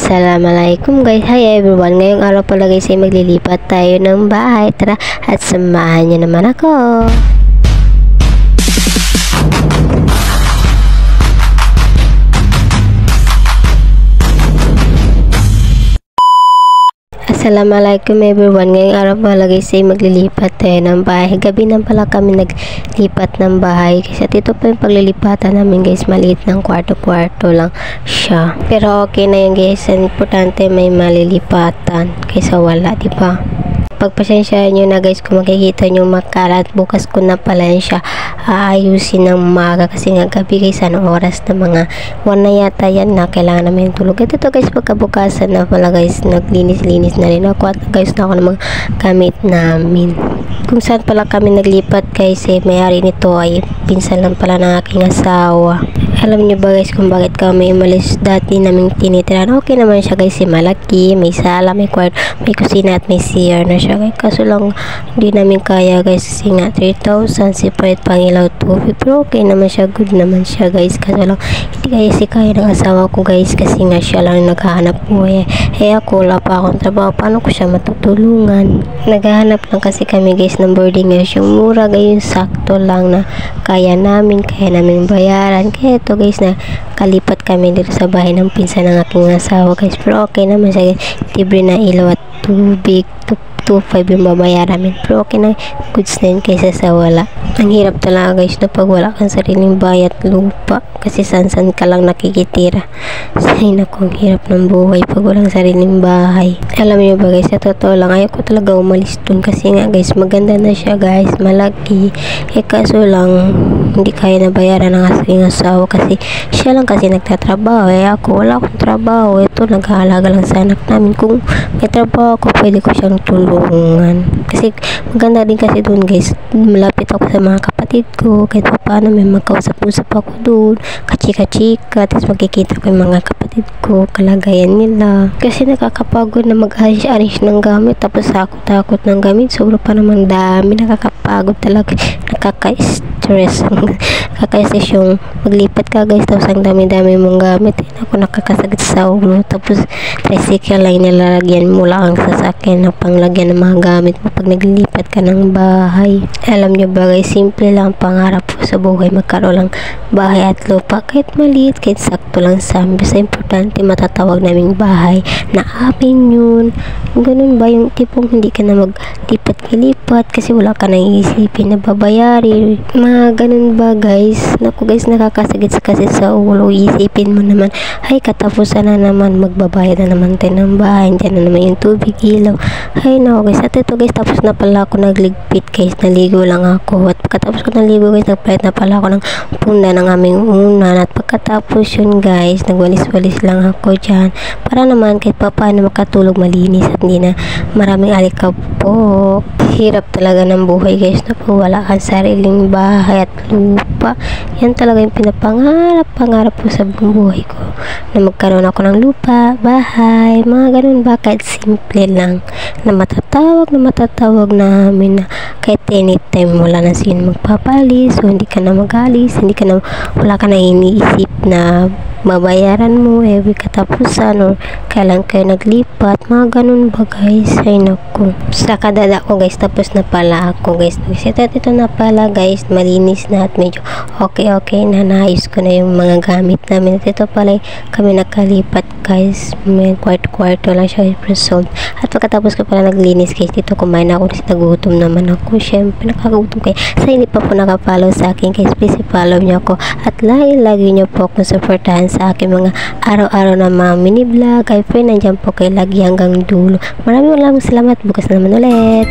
Assalamualaikum guys, hi everyone. Ngayong araw pala guys ay maglilipat tayo ng bahay. Tara at samahan niyo naman ako. Assalamualaikum everyone. Ngayong araw pala guys ay maglilipat tayo ng bahay. Gabi na pala kami naglipat ng bahay. Kasi ito pa yung paglilipatan namin guys. Maliit ng kwarto-kwarto lang siya. Pero okay na yun guys. Importante may malilipatan kaysa wala, diba? Pagpasensyahan nyo na guys kung makikita nyo makalat. Bukas ko na pala siya aayusin ng umaga kasi nga gabi guys, anong oras na mga 1 na yata yan na kailangan namin tulog. At ito guys, pagkabukasan na pala guys, naglinis-linis na rin ako at guys na ako ng mga gamit namin. Kung saan pala kami naglipat guys, may-ari nito ay pinsan lang pala ng aking asawa. Alam nyo ba guys kung bakit kami umalis? Dati naming tinitiran. Okay naman siya guys, malaki, may sala, may kwarto, may kusina at may CR na siya guys. Kaso lang hindi namin kaya guys kasi nga 3,000 separate pangilaw 2. Pero okay naman siya, good naman siya guys. Kaso lang hindi kaya ng asawa ko guys kasi nga siya lang naghahanap buhay. Ako wala pa akong trabaho. Paano ko siya matutulungan? Naghahanap lang kasi kami guys ng boarding house. Yung mura guys, sakto lang na kaya namin bayaran. Kaya ito guys na kalipat kami dito sa bahay ng pinsan ng aking asawa guys. Pero okay naman siya guys. Libre na ilaw at tubig. 2,500 yung babayaran namin. Pero okay na, goods na yun kaysa sa wala. Ang hirap talaga guys na pag wala kang sariling bayat lupa. Kasi san-san ka lang nakikitira. Say naku, ang hirap ng buhay pag walang sariling bahay. Alam niyo ba guys, sa totoo lang, ayaw ko talaga umalis dun. Kasi nga guys, maganda na siya guys, malaki. Kaso lang, hindi kaya na bayaran ng aking asawa kasi siya lang kasi nagtatrabaho. Ako, wala akong trabaho. Ito, nag-aalaga lang sa anak namin. Kung may trabaho ako, pwede ko siyang tulungan. Kasi maganda din kasi doon guys, malapit ako sa mga kapatid ko, kahit paano may magkausap-usap ako doon, kachika-chika, tapos makikita ko yung mga kapatid ko, kalagayan nila. Kasi nakakapagod na mag-arish ng gamit, tapos takot ng gamit, sobra pa naman dami, nakakapagod talaga, nakaka-stress nakaka-stress yung maglipat ka guys, tapos ang dami-dami mong gamit, ako nakakasagit sa ulo, tapos tricycle lang nilalagyan mo lang ang sasakyan na panglagyan ng mga gamit mo pag naglilipat ka ng bahay. Alam nyo ba guys, simple lang pangarap ko sa buhay, magkaroon lang bahay at lupa, kahit maliit, kahit sakto lang sa amin. Basta importante matatawag naming bahay na amin yun. Ganun ba yung tipong hindi ka na maglipat-lipat kasi wala ka nang iisipin na babayari, mga ganun ba guys? Naku guys, nakakasagit kasi sa ulo. Iisipin mo naman, ay katapusan na naman, magbabayad na naman tayo ng bahay, dyan na naman yung tubig, ilaw. Ay no guys, at ito guys, tapos na pala ako nagligpit guys, naligo lang ako. At pagkatapos ko naligo guys, nagpalit na pala ako ng punda ng aming unan. At pagkatapos yun guys, nagwalis-walis lang ako dyan para naman kahit pa paano makatulog malinis at hindi na maraming alikabok. Hirap talaga ng buhay guys na po wala kang sariling bahay at lupa. Yan talaga yung pinapangarap ko sa buong buhay ko, na magkaroon ako ng lupa, bahay, mga ganun ba, kahit simple lang na matatawag namin na kahit anytime wala na sino magpapalis, so hindi ka na magalis, wala ka na iniisip na mabayaran mo every katapusan or kailan kayo naglipat, mga ganun ba guys. Ay naku, sa kadada ko guys, tapos na pala ako guys. Ito na pala guys, malinis na at medyo okay na, naayos ko na yung mga gamit namin. At ito pala kami nakalipat guys, may kwarto lang siya resolved. At pagkatapos ko pala naglinis guys, dito kumain ako kasi nagutom naman ako. Syempre nakakagutom kayo. Sa hindi pa po nakapollow sa akin guys, please i-follow nyo ako at lagi nyo po akong supportahan sa aking mga araw-araw na mga mini vlog. Ay friend, nandiyan po kayo lagi hanggang dulo. Maraming salamat, bukas naman ulit.